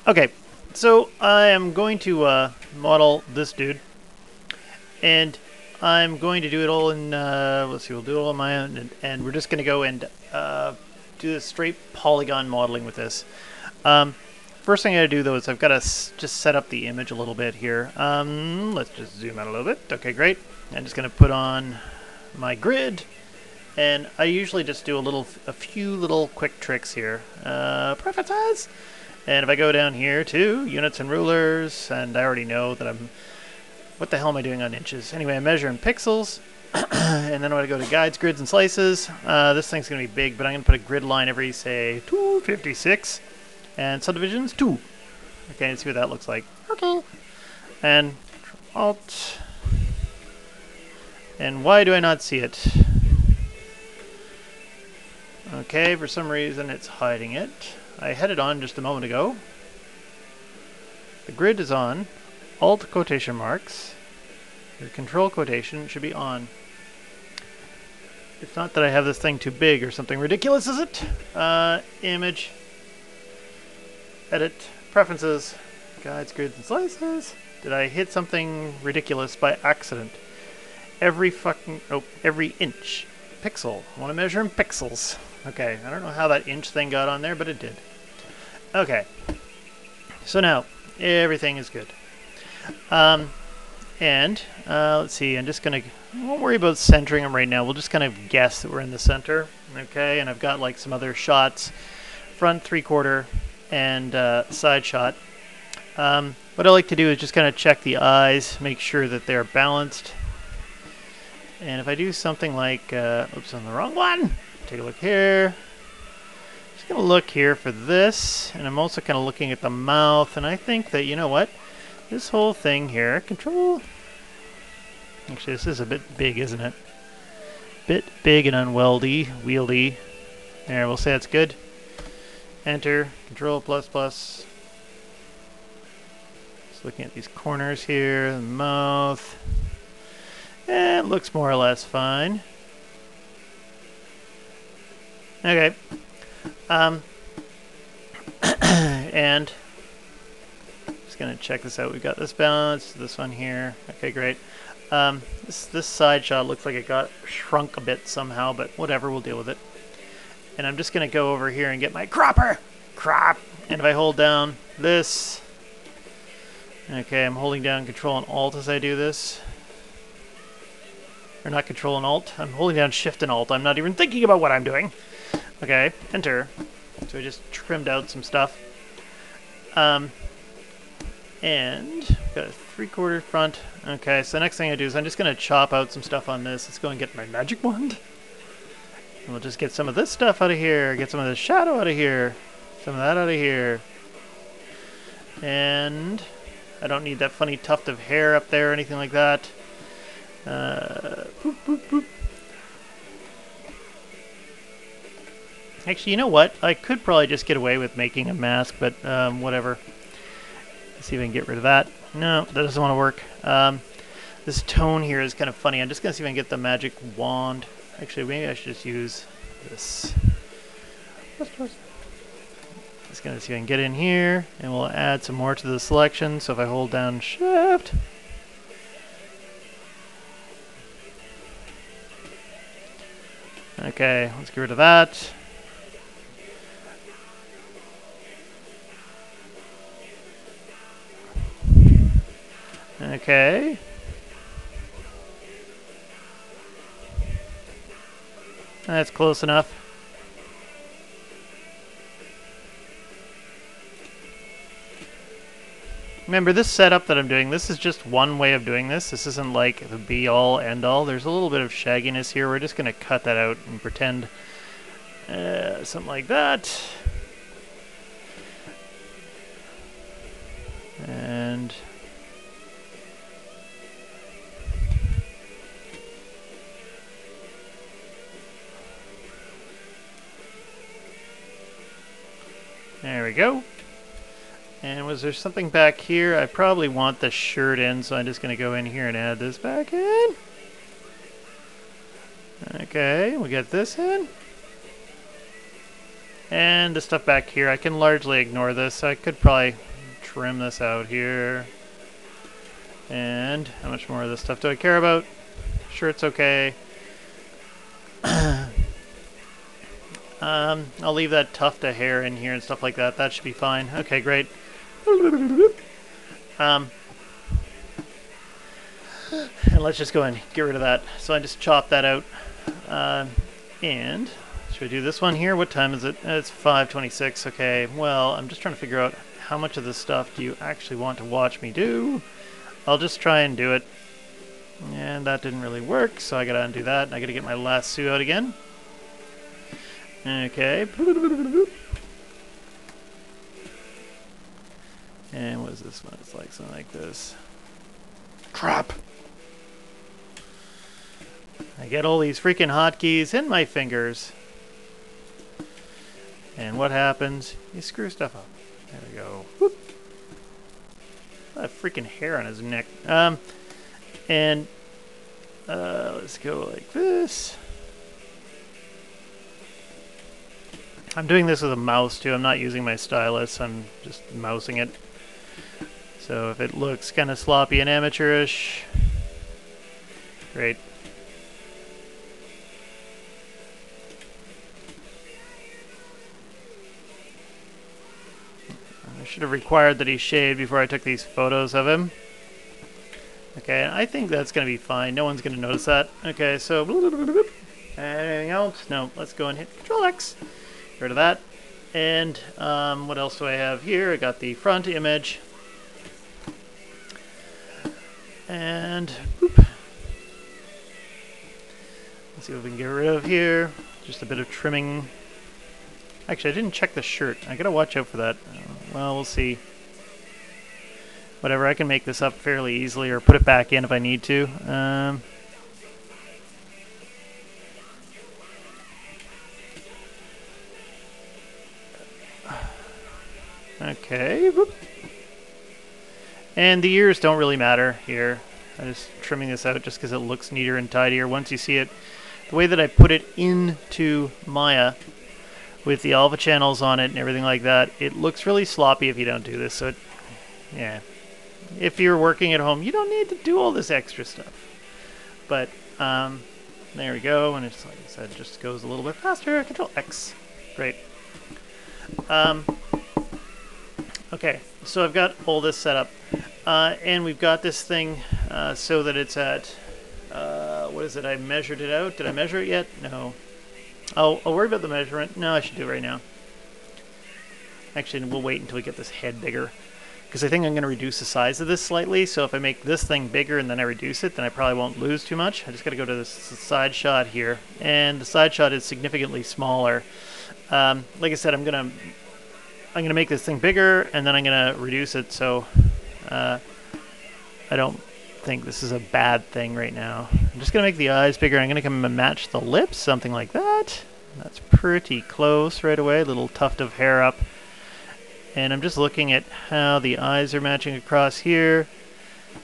Okay, so I am going to model this dude, and I'm going to do it all in, let's see, we'll do it all on my own, and we're just going to go and do the straight polygon modeling with this. Um, First thing I gotta do though is I've got to just set up the image a little bit here. Let's just zoom out a little bit. Okay, great. I'm just gonna put on my grid, and I usually just do a few little quick tricks here. Preferences, and if I go down here to units and rulers, and I already know that what the hell am I doing on inches? Anyway, I measure in pixels, and then when I go to guides, grids, and slices, this thing's gonna be big, but I'm gonna put a grid line every, say, 256. And subdivisions 2. Okay, let's see what that looks like. Okay. And Alt. And why do I not see it? Okay, for some reason it's hiding it. I had it on just a moment ago. The grid is on. Alt quotation marks. The control quotation should be on. It's not that I have this thing too big or something ridiculous, is it? Image. Edit, preferences, guides, grids, and slices. Did I hit something ridiculous by accident? Every inch. Pixel. I want to measure in pixels. Okay, I don't know how that inch thing got on there, but it did. Okay. So now, everything is good. Let's see, I'm just going to, I won't worry about centering them right now. We'll just kind of guess that we're in the center. Okay, and I've got like some other shots. Front, 3/4. And side shot. What I like to do is just kind of check the eyes, make sure that they're balanced. And if I do something like, oops, on the wrong one. Take a look here. Just gonna look here for this, and I'm also kind of looking at the mouth. And I think that, you know what, this whole thing here, control. Actually, this is a bit big, isn't it? Bit big and wieldy. There, we'll say that's good. Enter, control plus. Just looking at these corners here, the mouth. And it looks more or less fine. Okay. And just gonna check this out. We've got this balance, this one here. Okay, great. This side shot looks like it got shrunk a bit somehow, but whatever, we'll deal with it. And I'm just going to go over here and get my crop. And if I hold down this, okay, I'm holding down Control and Alt as I do this. Or not Control and Alt, I'm holding down Shift and Alt. I'm not even thinking about what I'm doing. Okay, Enter. So I just trimmed out some stuff. And got a 3/4 front. Okay, so the next thing I do is I'm just going to chop out some stuff on this. Let's go and get my magic wand. And we'll just get some of this stuff out of here, get some of the shadow out of here, some of that out of here. And I don't need that funny tuft of hair up there or anything like that. Boop. Actually, you know what? I could probably just get away with making a mask, but whatever. Let's see if I can get rid of that. No, that doesn't want to work. This tone here is kind of funny. I'm just going to see if I can get the magic wand. Actually, maybe I should just use this. Just going to see if I can get in here, and we'll add some more to the selection. So if I hold down Shift, okay, let's get rid of that. Okay. That's close enough. Remember, this setup that I'm doing, this is just one way of doing this. This isn't like the be-all, end-all. There's a little bit of shagginess here. We're just going to cut that out and pretend something like that. And there we go. And was there something back here? I probably want the shirt in, so I'm just going to go in here and add this back in. Okay, we get this in. And the stuff back here, I can largely ignore this. So I could probably trim this out here. And how much more of this stuff do I care about? Sure, it's okay. I'll leave that tuft of hair in here and stuff like that. That should be fine. Okay, great. And let's just go and get rid of that. So I just chopped that out. And should I do this one here? What time is it? It's 5:26. Okay, well, I'm just trying to figure out how much of this stuff do you actually want to watch me do. I'll just try and do it. And that didn't really work, so I gotta undo that. And I gotta get my lasso out again. Okay. And what is this one? It's like something like this. Crap! I get all these freaking hotkeys in my fingers. And what happens? You screw stuff up. There we go. Whoop. That freaking hair on his neck. And let's go like this. I'm doing this with a mouse too. I'm not using my stylus. I'm just mousing it. So if it looks kind of sloppy and amateurish, great. I should have required that he shave before I took these photos of him. Okay, I think that's going to be fine. No one's going to notice that. Okay, so anything else? No, let's go and hit Control X. Get rid of that. And what else do I have here? I got the front image. And boop. Let's see what we can get rid of here. Just a bit of trimming. Actually, I didn't check the shirt. I gotta watch out for that. Well, we'll see. Whatever, I can make this up fairly easily or put it back in if I need to. Okay. Whoop. And the ears don't really matter here. I'm just trimming this out just because it looks neater and tidier once you see it. The way that I put it into Maya with the alpha channels on it and everything like that, it looks really sloppy if you don't do this. So, yeah. If you're working at home, you don't need to do all this extra stuff. But, there we go. And it's, like I said, just goes a little bit faster. Control X. Great. Okay, so I've got all this set up. And we've got this thing so that it's at, what is it? I measured it out. Did I measure it yet? No. I'll worry about the measurement. No, I should do it right now. Actually, we'll wait until we get this head bigger. Because I think I'm going to reduce the size of this slightly. So if I make this thing bigger and then I reduce it, then I probably won't lose too much. I just got to go to this side shot here. And the side shot is significantly smaller. Like I said, I'm going to make this thing bigger and then I'm going to reduce it. So I don't think this is a bad thing right now. I'm just going to make the eyes bigger. I'm going to come and match the lips, something like that. That's pretty close right away. A little tuft of hair up. And I'm just looking at how the eyes are matching across here.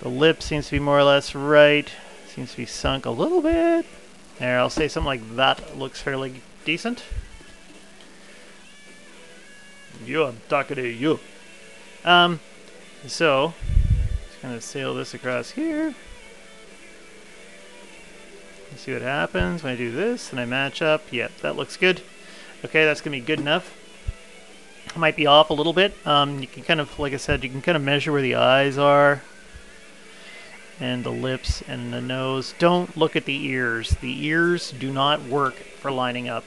The lip seems to be more or less right. Seems to be sunk a little bit. There, I'll say something like that looks fairly decent. Yeah, I'm talking to you. So, just gonna sail this across here. Let's see what happens when I do this and I match up. Yep, that looks good. Okay, that's gonna be good enough. Might be off a little bit. You can kind of, like I said, you can kind of measure where the eyes are and the lips and the nose. Don't look at the ears. The ears do not work for lining up.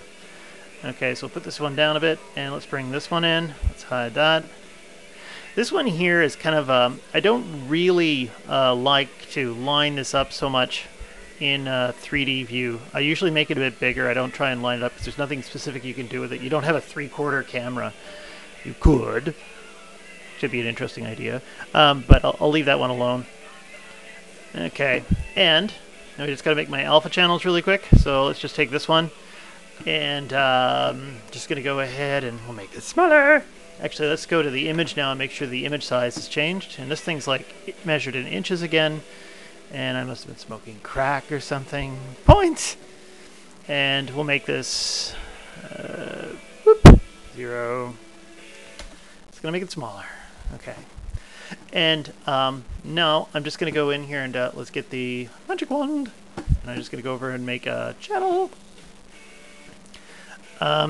Okay, so we'll put this one down a bit and let's bring this one in. Let's hide that. This one here is kind of, I don't really like to line this up so much in 3D view. I usually make it a bit bigger. I don't try and line it up because there's nothing specific you can do with it. You don't have a 3/4 camera. You could. Should be an interesting idea. But I'll leave that one alone. Okay. And now we just got to make my alpha channels really quick. So let's just take this one. And just going to go ahead and we'll make this smaller. Actually, let's go to the image now and make sure the image size has changed. And this thing's like measured in inches again. And I must have been smoking crack or something. Points! And we'll make this 0. It's going to make it smaller. Okay. And now I'm just going to go in here and let's get the magic wand. And I'm just going to go over and make a channel. What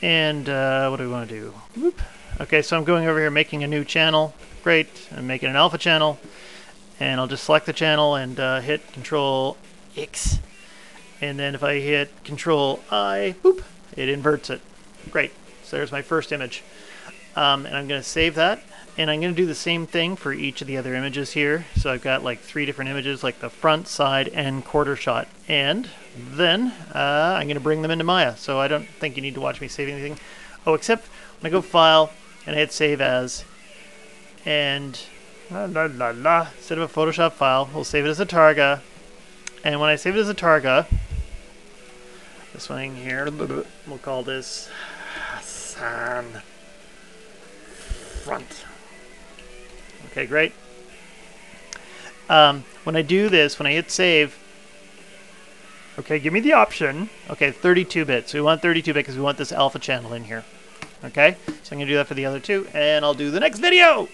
do we want to do? Whoop. Okay, so I'm going over here making a new channel. Great. I'm making an alpha channel. And I'll just select the channel and hit Control X. And then if I hit Control I, boop, it inverts it. Great. So there's my first image. And I'm going to save that. And I'm going to do the same thing for each of the other images here. So I've got like 3 different images, like the front, side, and quarter shot. And then I'm going to bring them into Maya. So I don't think you need to watch me save anything. Oh, except when I go File and I hit Save As. And instead of a Photoshop file, we'll save it as a Targa. And when I save it as a Targa, this one here, we'll call this Hassan front. Okay, great. When I do this, when I hit save, okay, give me the option. Okay, 32-bit. So we want 32-bit because we want this alpha channel in here. Okay, so I'm going to do that for the other two, and I'll do the next video.